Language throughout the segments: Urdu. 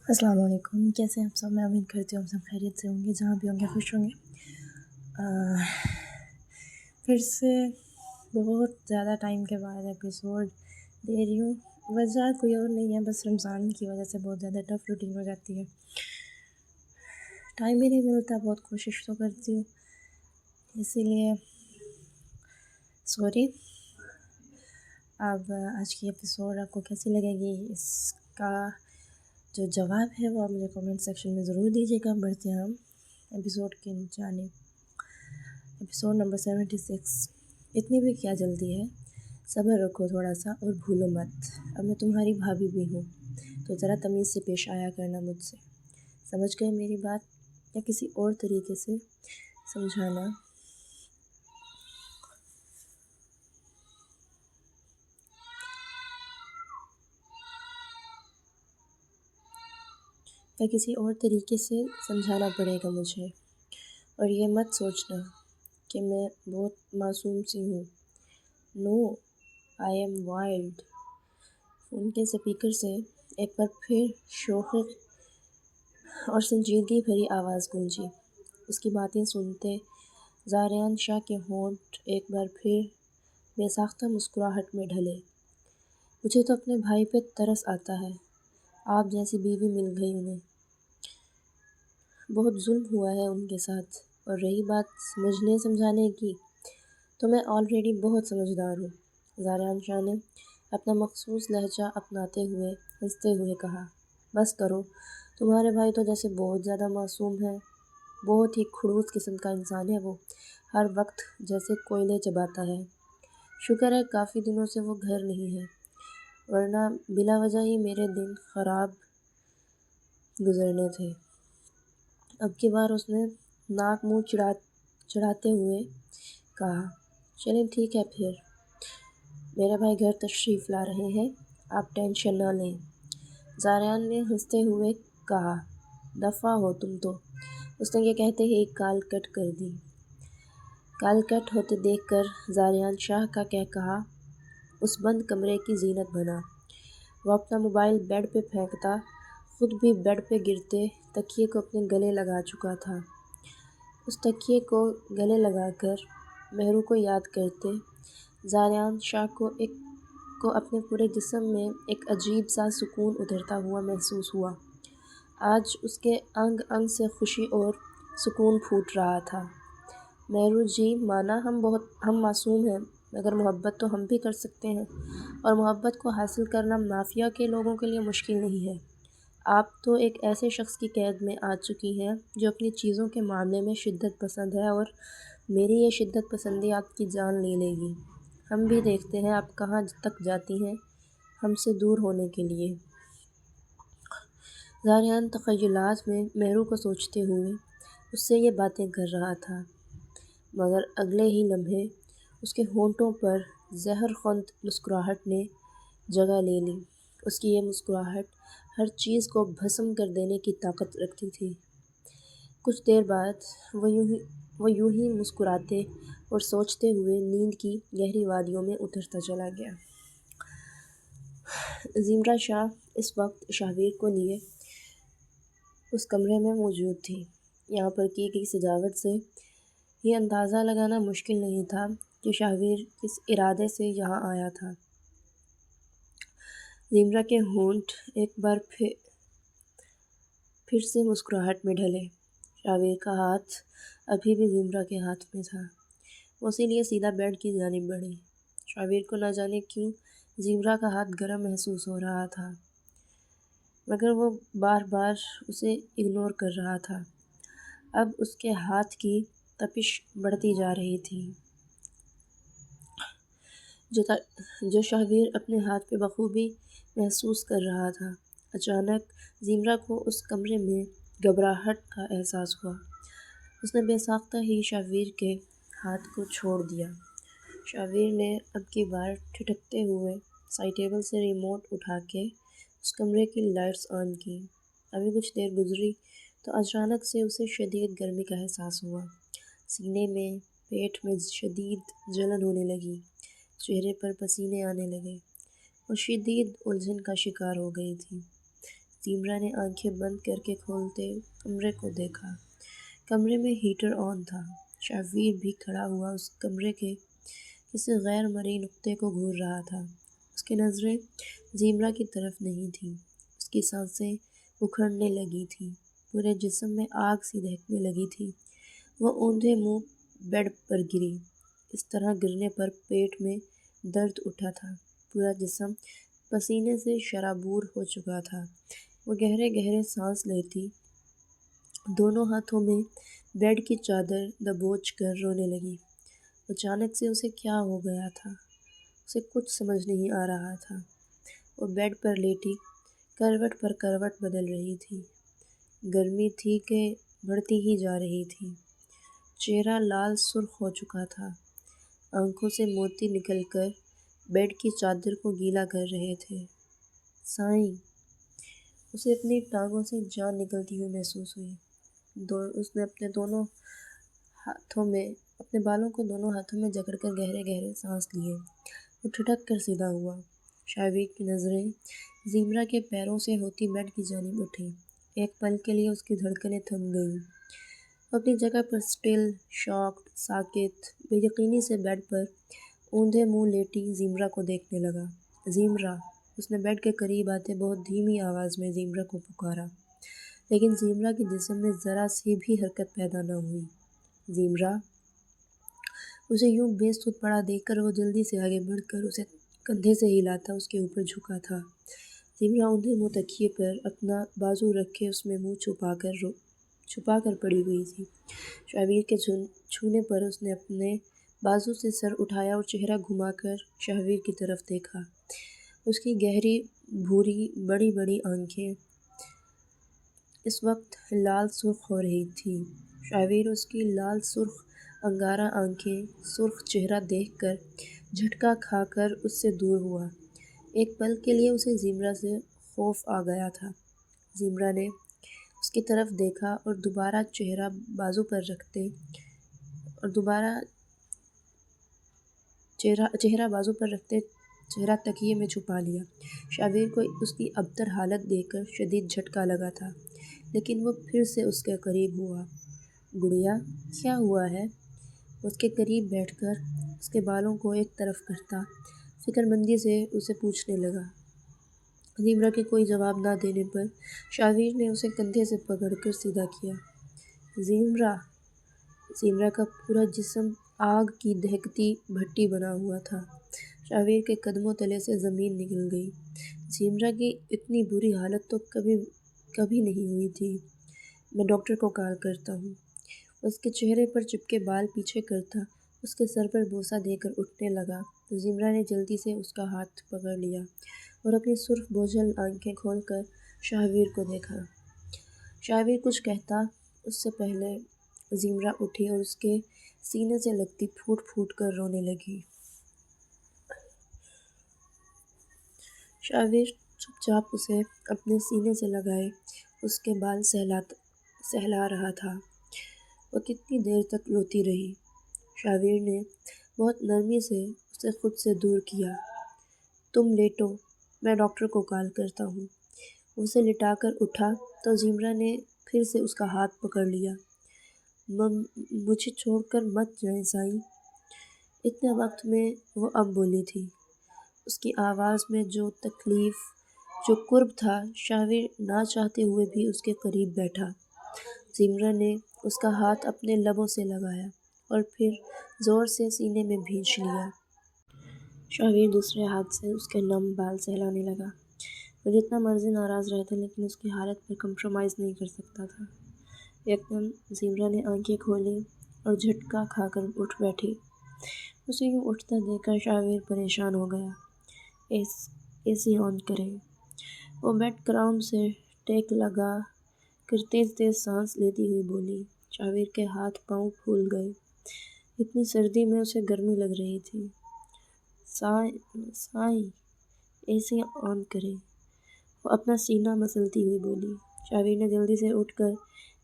السلام علیکم، کیسے ہیں آپ سب؟ میں امید کرتی ہوں آپ سب خیریت سے ہوں گے، جہاں بھی ہوں گے خوش ہوں گے۔ پھر سے بہت زیادہ ٹائم کے بعد ایپیسوڈ دے رہی ہوں۔ وجہ کوئی اور نہیں ہے، بس رمضان کی وجہ سے بہت زیادہ ٹف روٹین ہو جاتی ہے، ٹائم ہی نہیں ملتا۔ بہت کوشش تو کرتی ہوں، اسی لیے سوری۔ اب آج کی ایپیسوڈ آپ کو کیسی لگے گی، اس کا جو جواب ہے وہ آپ مجھے کمنٹ سیکشن میں ضرور دیجیے گا۔ بڑھتے ہیں ہم ایپیسوڈ کی جانب۔ Episode number 76۔ اتنی بھی کیا جلدی ہے، صبر رکھو تھوڑا سا اور بھولو مت، اب میں تمہاری بھابھی بھی ہوں، تو ذرا تمیز سے پیش آیا کرنا مجھ سے۔ سمجھ گئے میری بات، یا کسی اور طریقے سے سمجھانا؟ سمجھانا پڑے گا مجھے، اور یہ مت سوچنا کہ میں بہت معصوم سی ہوں۔ نو، آئی ایم وائلڈ۔ فون کے اسپیکر سے ایک بار پھر شوخی اور سنجیدگی بھری آواز گونجی۔ اس کی باتیں سنتے زاریان شاہ کے ہونٹ ایک بار پھر بے ساختہ مسکراہٹ میں ڈھلے۔ مجھے تو اپنے بھائی پہ ترس آتا ہے، آپ جیسی بیوی مل گئی انہیں۔ بہت ظلم ہوا ہے ان کے ساتھ، اور رہی بات سمجھنے سمجھانے کی، تو میں آلریڈی بہت سمجھدار ہوں۔ زاریان شاہ نے اپنا مخصوص لہجہ اپناتے ہوئے ہنستے ہوئے کہا۔ بس کرو، تمہارے بھائی تو جیسے بہت زیادہ معصوم ہے، بہت ہی کھڑوس قسم کا انسان ہے وہ، ہر وقت جیسے کوئلے چباتا ہے۔ شکر ہے کافی دنوں سے وہ گھر نہیں ہے، ورنہ بلا وجہ ہی میرے دن خراب گزرنے تھے۔ اب کی بار اس نے ناک منہ چڑھاتے ہوئے کہا۔ چلیں ٹھیک ہے پھر، میرے بھائی گھر تشریف لا رہے ہیں، آپ ٹینشن نہ لیں۔ زاریان نے ہنستے ہوئے کہا۔ دفعہ ہو تم تو، اس نے یہ کہتے ہی کال کٹ کر دی۔ کال کٹ ہوتے دیکھ کر زاریان شاہ کا قہقہا اس بند کمرے کی زینت بنا۔ وہ اپنا موبائل بیڈ پہ پھینکتا، خود بھی بیڈ پہ گرتے تکیے کو اپنے گلے لگا چکا تھا۔ اس تکیے کو گلے لگا کر مہرو کو یاد کرتے زاریان شاہ کو اپنے پورے جسم میں ایک عجیب سا سکون اترتا ہوا محسوس ہوا۔ آج اس کے انگ انگ سے خوشی اور سکون پھوٹ رہا تھا۔ مہرو جی، مانا ہم معصوم ہیں، مگر محبت تو ہم بھی کر سکتے ہیں، اور محبت کو حاصل کرنا مافیا کے لوگوں کے لیے مشکل نہیں ہے۔ آپ تو ایک ایسے شخص کی قید میں آ چکی ہیں جو اپنی چیزوں کے معاملے میں شدت پسند ہے، اور میری یہ شدت پسندی آپ کی جان لے لے گی۔ ہم بھی دیکھتے ہیں آپ کہاں تک جاتی ہیں ہم سے دور ہونے کے لیے۔ زاریان تخیلات میں مہرو کو سوچتے ہوئے اس سے یہ باتیں کر رہا تھا، مگر اگلے ہی لمحے اس کے ہونٹوں پر زہر خوند مسکراہٹ نے جگہ لے لی۔ اس کی یہ مسکراہٹ ہر چیز کو بھسم کر دینے کی طاقت رکھتی تھی۔ کچھ دیر بعد وہ یوں ہی مسکراتے اور سوچتے ہوئے نیند کی گہری وادیوں میں اترتا چلا گیا۔ زمرہ شاہ اس وقت شاہویر کو لیے اس کمرے میں موجود تھی۔ یہاں پر کی گئی سجاوٹ سے یہ اندازہ لگانا مشکل نہیں تھا کہ شاہویر کس ارادے سے یہاں آیا تھا۔ زمرہ کے ہونٹ ایک بار پھر سے مسکراہٹ میں ڈھلے۔ شاہویر کا ہاتھ ابھی بھی زمرہ کے ہاتھ میں تھا، وہ اسی لیے سیدھا بیڈ کی جانب بڑھی۔ شاہویر کو نہ جانے کیوں زمرہ کا ہاتھ گرم محسوس ہو رہا تھا، مگر وہ بار بار اسے اگنور کر رہا تھا۔ اب اس کے ہاتھ کی تپش بڑھتی جا رہی تھی، جو شاہویر اپنے ہاتھ پہ بخوبی محسوس کر رہا تھا۔ اچانک زمرہ کو اس کمرے میں گھبراہٹ کا احساس ہوا۔ اس نے بے ساختہ ہی شاہویر کے ہاتھ کو چھوڑ دیا۔ شاہویر نے اب کی بار ٹھٹکتے ہوئے سائڈ ٹیبل سے ریموٹ اٹھا کے اس کمرے کی لائٹس آن کی۔ ابھی کچھ دیر گزری تو اچانک سے اسے شدید گرمی کا احساس ہوا۔ سینے میں، پیٹ میں شدید جلن ہونے لگی، چہرے پر پسینے آنے لگے۔ وہ شدید الجھن کا شکار ہو گئی تھی۔ زمرہ نے آنکھیں بند کر کے کھولتے کمرے کو دیکھا۔ کمرے میں ہیٹر آن تھا۔ شاہویر بھی کھڑا ہوا اس کمرے کے کسی غیر مرئی نقطے کو گھور رہا تھا۔ اس کی نظریں زمرہ کی طرف نہیں تھیں۔ اس کی سانسیں اکھڑنے لگی تھیں۔ پورے جسم میں آگ سی دہکنے لگی تھی۔ وہ اوندھے منہ بیڈ پر گری۔ اس طرح گرنے پر پیٹ میں درد اٹھا تھا۔ پورا جسم پسینے سے شرابور ہو چکا تھا۔ وہ گہرے گہرے سانس لیتی دونوں ہاتھوں میں بیڈ کی چادر دبوچ کر رونے لگی۔ اچانک سے اسے کیا ہو گیا تھا؟ اسے کچھ سمجھ نہیں آ رہا تھا۔ وہ بیڈ پر لیٹی کروٹ پر کروٹ بدل رہی تھی۔ گرمی تھی کہ بڑھتی ہی جا رہی تھی۔ چہرہ لال سرخ ہو چکا تھا۔ آنکھوں سے موتی نکل کر بیڈ کی چادر کو گیلا کر رہے تھے۔ سائیں! اسے اپنی ٹانگوں سے جان نکلتی ہوئی محسوس ہوئی۔ اس نے اپنے بالوں کو دونوں ہاتھوں میں جکڑ کر گہرے گہرے سانس لیے۔ وہ ٹھٹک کر سیدھا ہوا۔ شاہویر کی نظریں زمرہ کے پیروں سے ہوتی بیڈ کی جانب اٹھیں۔ ایک پل کے لیے اس کی دھڑکنیں تھم گئیں۔ وہ اپنی جگہ پر اسٹل، شاکڈ، ساکت، بے یقینی سے بیڈ پر اوندھے منہ لیٹی زمرہ کو دیکھنے لگا۔ زمرہ! اس نے بیڈ کے قریب آتے بہت دھیمی آواز میں زمرہ کو پکارا، لیکن زمرہ کے جسم میں ذرا سی بھی حرکت پیدا نہ ہوئی۔ زمرہ! اسے یوں بے سود پڑا دیکھ کر وہ جلدی سے آگے بڑھ کر اسے کندھے سے ہلاتا اس کے اوپر جھکا تھا۔ زمرہ اوندھے منہ تکیے پر اپنا بازو رکھے اس میں منہ چھپا کر پڑی ہوئی تھی۔ شاہویر کے چھونے پر اس نے اپنے بازو سے سر اٹھایا اور چہرہ گھما کر شاہویر کی طرف دیکھا۔ اس کی گہری بھوری بڑی بڑی آنکھیں اس وقت لال سرخ ہو رہی تھیں۔ شاہویر اس کی لال سرخ انگارہ آنکھیں، سرخ چہرہ دیکھ کر جھٹکا کھا کر اس سے دور ہوا۔ ایک پل کے لیے اسے زمرہ سے خوف آ گیا تھا۔ زمرہ نے اس کی طرف دیکھا اور دوبارہ چہرہ بازو پر رکھتے چہرہ تکیے میں چھپا لیا۔ شاہویر کو اس کی ابتر حالت دیکھ کر شدید جھٹکا لگا تھا، لیکن وہ پھر سے اس کے قریب ہوا۔ گڑیا، کیا ہوا ہے؟ اس کے قریب بیٹھ کر اس کے بالوں کو ایک طرف کرتا فکر مندی سے اسے پوچھنے لگا۔ زمرہ کے کوئی جواب نہ دینے پر شاہویر نے اسے کندھے سے پکڑ کر سیدھا کیا۔ زمرہ! زمرہ کا پورا جسم آگ کی دہکتی بھٹی بنا ہوا تھا۔ شاہویر کے قدموں تلے سے زمین نکل گئی۔ زمرہ کی اتنی بری حالت تو کبھی نہیں ہوئی تھی۔ میں ڈاکٹر کو کال کرتا ہوں۔ اس کے چہرے پر چپکے بال پیچھے کرتا اس کے سر پر بوسہ دے کر اٹھنے لگا تو زمرہ نے جلدی سے اس کا ہاتھ پکڑ لیا اور اپنی سرخ بوجھل آنکھیں کھول کر شاہویر کو دیکھا۔ شاہویر کچھ کہتا اس سے پہلے زمرہ اٹھی اور اس کے سینے سے لگتی پھوٹ پھوٹ کر رونے لگی۔ شاہویر چپ چاپ اسے اپنے سینے سے لگائے اس کے بال سہلا رہا تھا۔ وہ کتنی دیر تک روتی رہی۔ شاہویر نے بہت نرمی سے اسے خود سے دور کیا۔ تم لیٹو، میں ڈاکٹر کو کال کرتا ہوں۔ اسے لٹا کر اٹھا تو زمرہ نے پھر سے اس کا ہاتھ پکڑ لیا۔ مجھے چھوڑ کر مت جائیں سائیں۔ اتنے وقت میں وہ اب بولی تھی۔ اس کی آواز میں جو تکلیف، جو کرب تھا۔ شاہویر نہ چاہتے ہوئے بھی اس کے قریب بیٹھا۔ زمرہ نے اس کا ہاتھ اپنے لبوں سے لگایا اور پھر زور سے سینے میں بھینچ لیا۔ شاہویر دوسرے ہاتھ سے اس کے نم بال سہلانے لگا۔ وہ جتنا مرضی ناراض رہتا لیکن اس کی حالت پر کمپرومائز نہیں کر سکتا تھا۔ یکدم زمرہ نے آنکھیں کھولیں اور جھٹکا کھا کر اٹھ بیٹھی۔ اسے یوں اٹھتا دیکھ کر شاہویر پریشان ہو گیا۔ اے سی آن کریں۔ وہ بیڈ کراؤن سے ٹیک لگا کر تیز تیز سانس لیتی ہوئی بولی۔ شاہویر کے ہاتھ پاؤں پھول گئے۔ اتنی سردی میں اسے گرمی لگ رہی تھی۔ سائیں، اے سی آن کریں، وہ اپنا سینہ مسلتی ہوئی بولی۔ شاہویر نے جلدی سے اٹھ کر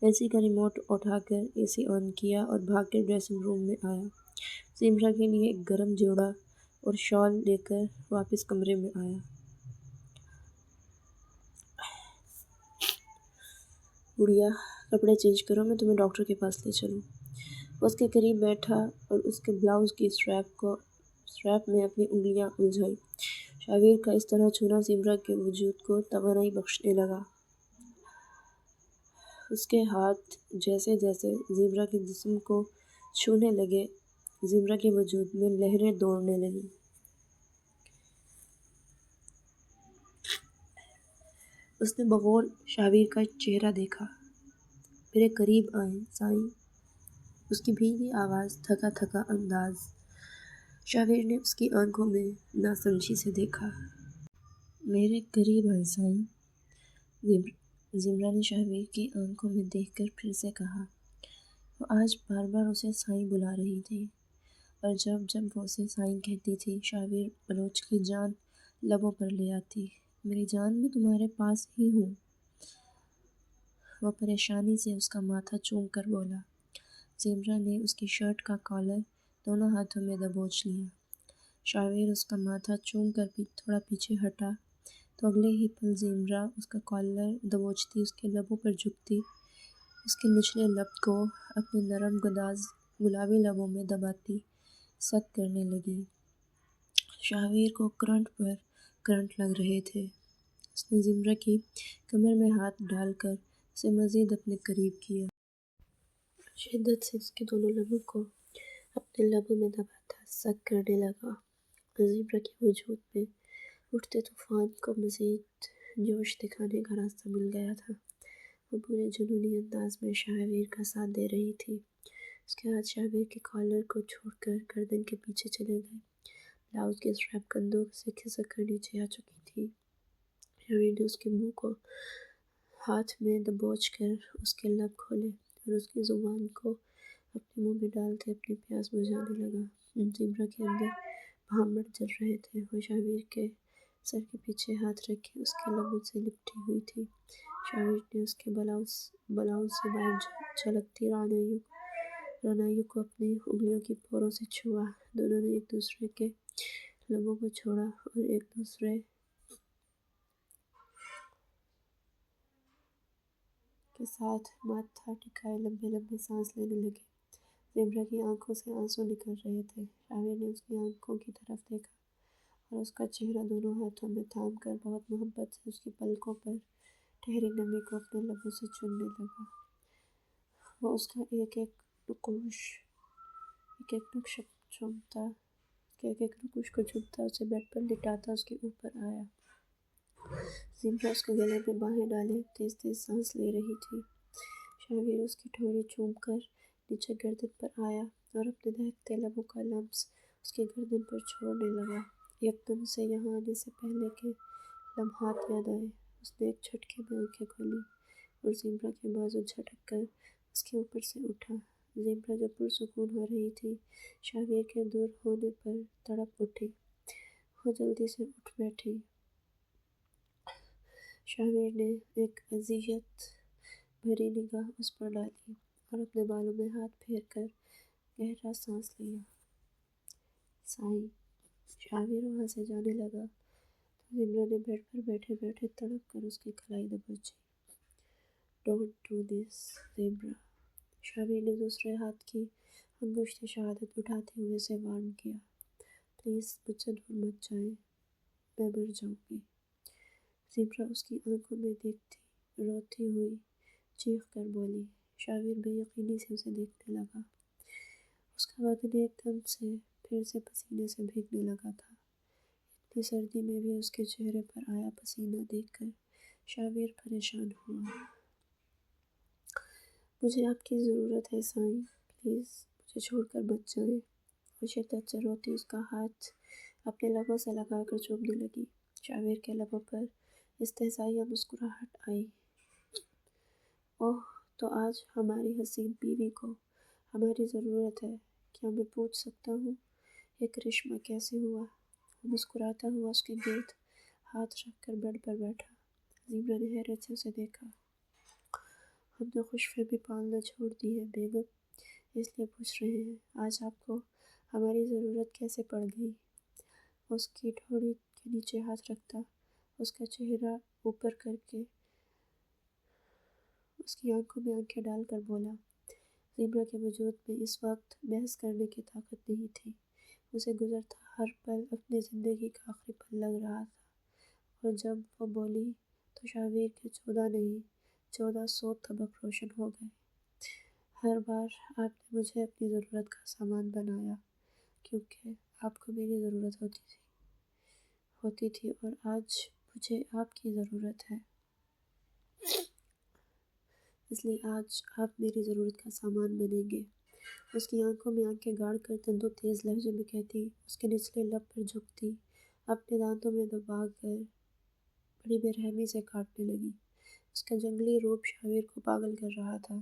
اے سی کا ریموٹ اٹھا کر اے سی آن کیا اور بھاگ کر ڈریسنگ روم میں آیا۔ زمرہ کے لیے ایک گرم جوڑا اور شال لے کر واپس کمرے میں آیا۔ گڑیا کپڑے چینج کرو، میں تمہیں ڈاکٹر کے پاس لے چلوں۔ وہ اس کے قریب بیٹھا اور اس کے بلاؤز کی اسٹریپ میں اپنی انگلیاں الجھائی۔ شاویر کا اس طرح چھونا زمرہ کے وجود کو توانائی بخشنے لگا۔ اس کے ہاتھ جیسے جیسے زمرہ کے جسم کو چھونے لگے، زمرہ کے وجود میں لہریں دوڑنے لگیں۔ اس نے بغور شاویر کا چہرہ دیکھا۔ میرے قریب آئیں سائیں، اس کی بھیگی آواز، تھکا تھکا انداز۔ شاویر نے اس کی آنکھوں میں ناسمجھی سے دیکھا۔ میرے قریب آئیں سائیں، زمرہ نے شاویر کی آنکھوں میں دیکھ کر پھر سے کہا۔ وہ آج بار بار اسے سائیں بلا رہی تھی، اور جب جب وہ اسے سائیں کہتی تھی، شاویر بلوچ کی جان لبوں پر لے آتی۔ میری جان، میں تمہارے پاس ہی ہوں۔ وہ پریشانی سے اس کا ماتھا چوم کر بولا۔ زمرہ نے اس کی شرٹ کا کالر دونوں ہاتھوں میں دبوچ لیا۔ شاویر اس کا ماتھا چوم کر تھوڑا پیچھے ہٹا تو اگلے ہی پل زمرہ اس کا کالر دبوچتی، اس کے لبوں پر جھکتی، اس کے نچلے لب کو اپنے نرم گداز گلابی لبوں میں دباتی سک کرنے لگی۔ شاویر کو کرنٹ پر کرنٹ لگ رہے تھے۔ اس نے زمرہ کی کمر میں ہاتھ ڈال کر اسے مزید اپنے قریب کیا۔ شدت سے اس کے دونوں لبوں کو اپنے لبوں میں دباتا سک کرنے لگا۔ زمرہ کے وجود میں اٹھتے طوفان کو مزید جوش دکھانے کا راستہ مل گیا تھا۔ وہ پورے جنونی انداز میں شاویر کا ساتھ دے رہی تھی۔ اس کے ہاتھ شاویر کے کالر کو چھوڑ کر گردن کے پیچھے چلے گئے۔ بلاؤز کی اسٹریپ کندھوں سے کھسک کر نیچے آ چکی تھی۔ شاویر نے اس کے منہ کو ہاتھ میں دبوچ کر اس کے لب کھولے اور اس کی زبان کو اپنے منہ میں ڈالتے اپنی پیاس بجھانے لگا۔ زمرہ کے اندر بھانبڑ جل رہے تھے۔ وہ شاویر کے سر کے پیچھے ہاتھ رکھے اس کے لبوں سے لپٹی ہوئی تھی۔ شاویر نے اس کے بلاؤز سے باہر جھلکتی رعنائیوں کو اپنی انگلیوں کی پوروں سے چھوا۔ دونوں نے ایک دوسرے کے لبوں کو چھوڑا اور ایک دوسرے کے ساتھ ماتھا ٹکائے لمبے لمبے سانس لینے لگے۔ زمرہ کی آنکھوں سے آنسو نکل رہے تھے۔ شاویر نے اس کی آنکھوں کی طرف دیکھا اور اس کا چہرہ دونوں ہاتھوں میں تھام کر بہت محبت سے اس کی پلکوں پر ٹھہری نمی کو اپنے لبوں سے چومنے لگا۔ وہ اس کا ایک ایک نقوش کو چومتا، اسے بیڈ پر لٹاتا اس کے اوپر آیا۔ زمرہ اس کے گلے میں باہیں ڈالے تیز تیز سانس لے رہی تھی۔ شاویر اس کی ٹھوڑی چوم کر نیچے گردن پر آیا اور اپنے دہکتے لبوں کا لمس اس کی گردن پر چھوڑنے لگا۔ یکدم اسے یہاں آنے سے پہلے کے لمحات یاد آئے۔ اس نے ایک جھٹکے میں آنکھیں کھولیں اور زمرہ کے بازو جھٹک کر اس کے اوپر سے اٹھا۔ زمرہ جو پرسکون ہو رہی تھی، شاویر کے دور ہونے پر تڑپ اٹھی۔ وہ جلدی سے اٹھ بیٹھی۔ شاویر نے ایک اذیت بھری نگاہ اس پر ڈالی اور اپنے بالوں میں ہاتھ پھیر کر گہرا سانس لیا۔ سائیں۔ شاویر وہاں سے جانے لگا تو زمرہ نے بیڈ پر بیٹھے بیٹھے تڑپ کر اس کی کلائی دبوچی۔ ڈونٹ ڈو دس، زمرہ۔ شاویر نے دوسرے ہاتھ کی انگشت شہادت اٹھاتے ہوئے اسے وارن کیا۔ پلیز مجھ سے دور مت جائیں، میں مر جاؤں گی۔ زمرہ اس کی آنکھوں میں دیکھتی روتی ہوئی چیخ کر بولی۔ شاویر بے یقینی سے اسے دیکھنے لگا۔ اس کا بدن ایک دم سے پھر سے پسینے سے بھیگنے لگا تھا۔ اتنی سردی میں بھی اس کے چہرے پر آیا پسینہ دیکھ کر شاویر پریشان ہوا۔ مجھے آپ کی ضرورت ہے سائیں، پلیز مجھے چھوڑ کر مت جائیں۔ وہ شدت سے روتی اس کا ہاتھ اپنے لبوں سے لگا کر چومنے لگی۔ شاویر کے لبوں پر استحضائیہ مسکراہٹ آئی۔ اوہ، تو آج ہماری حسین بیوی کو ہماری ضرورت ہے، کیا میں پوچھ سکتا ہوں یہ کرشمہ کیسے ہوا؟ وہ مسکراتا ہوا اس کے گرد ہاتھ رکھ کر بیڈ پر بیٹھا۔ زمرہ نے حیرت سے اسے دیکھا۔ ہم نے خوش فہمی پالنا چھوڑ دی ہے بیگم، اس لیے پوچھ رہے ہیں آج آپ کو ہماری ضرورت کیسے پڑ گئی؟ وہ اس کی ٹھوڑی کے نیچے ہاتھ رکھتا، اس کا چہرہ اوپر کر کے اس کی آنکھوں میں آنکھیں ڈال کر بولا۔ زیبرا کے وجود میں اس وقت بحث کرنے کی طاقت نہیں تھی۔ اسے گزرتا ہر پل اپنی زندگی کا آخری پل لگ رہا تھا، اور جب وہ بولی تو شاہویر کے 14 نہیں 1400 طبق روشن ہو گئے۔ ہر بار آپ نے مجھے اپنی ضرورت کا سامان بنایا، کیونکہ آپ کو میری ضرورت ہوتی تھی اور آج مجھے آپ کی ضرورت ہے، اس لیے آج آپ میری ضرورت کا سامان بنیں گے۔ اس کی آنکھوں میں آنکھیں گاڑ کر تندو تیز لہجے میں کہتی، اس کے نچلے لب پر جھکتی، اپنے دانتوں میں دبا کر بڑی بے رحمی سے کاٹنے لگی۔ اس کا جنگلی روپ شاہویر کو پاگل کر رہا تھا۔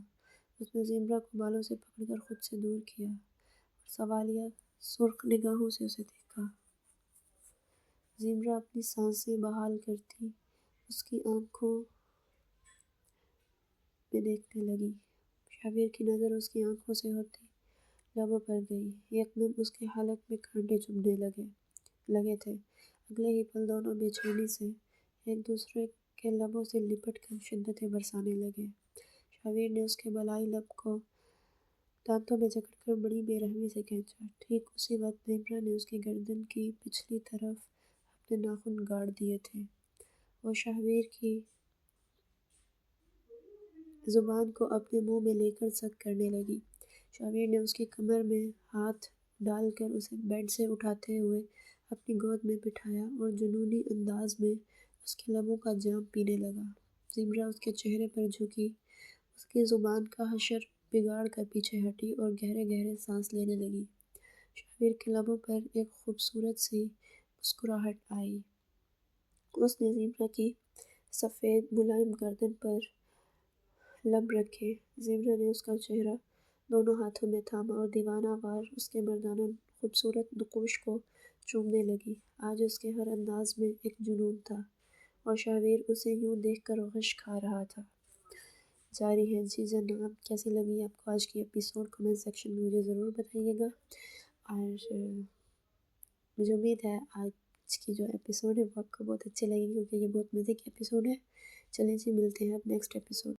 اس نے زیبرا کو بالوں سے پکڑ کر خود سے دور کیا اور سوالیہ سرخ نگاہوں سے اسے دیکھا۔ زیبرا اپنی سانسیں بحال کرتی اس کی آنکھوں میں دیکھنے لگی۔ شاہویر کی نظر اس کی آنکھوں سے ہوتی لبوں پر گئی۔ یکدم اس کے حلق میں کانٹے چبھنے لگے تھے۔ اگلے ہی پل دونوں بے چینی سے ایک دوسرے کے لبوں سے لپٹ کر شدتیں برسانے لگے۔ شاہویر نے اس کے بالائی لب کو دانتوں میں جکڑ کر بڑی بے رحمی سے کھینچا۔ ٹھیک اسی وقت زیبرا نے اس کی گردن کی پچھلی طرف اپنے ناخن گاڑ دیے تھے۔ وہ شاہویر کی زبان کو اپنے منہ میں لے کر سک کرنے لگی۔ شاہویر نے اس کی کمر میں ہاتھ ڈال کر اسے بیڈ سے اٹھاتے ہوئے اپنی گود میں بٹھایا اور جنونی انداز میں اس کے لبوں کا جام پینے لگا۔ زیبرا اس کے چہرے پر جھکی، اس کی زبان کا حشر بگاڑ کر پیچھے ہٹی اور گہرے گہرے سانس لینے لگی۔ شاہویر کے لبوں پر ایک خوبصورت سی مسکراہٹ آئی۔ اس نے زیبرا کی سفید ملائم گردن پر لب رکھے۔ زیبرا نے اس کا چہرہ دونوں ہاتھوں میں تھاما اور دیوانہ وار اس کے مردانہ خوبصورت نقوش کو چومنے لگی۔ آج اس کے ہر انداز میں ایک جنون تھا اور شاہویر اسے یوں دیکھ کر غش کھا رہا تھا۔ جاری ہے جی جناب، کیسی لگی آپ کو آج کی ایپیسوڈ؟ کمنٹ سیکشن میں مجھے ضرور بتائیے گا، اور مجھے امید ہے آج کی جو ایپیسوڈ ہے وہ آپ کو بہت اچھی لگے گی، کیونکہ یہ بہت مزے کی ایپیسوڈ ہے۔ چلیں جی، ملتے ہیں اب نیکسٹ ایپیسوڈ۔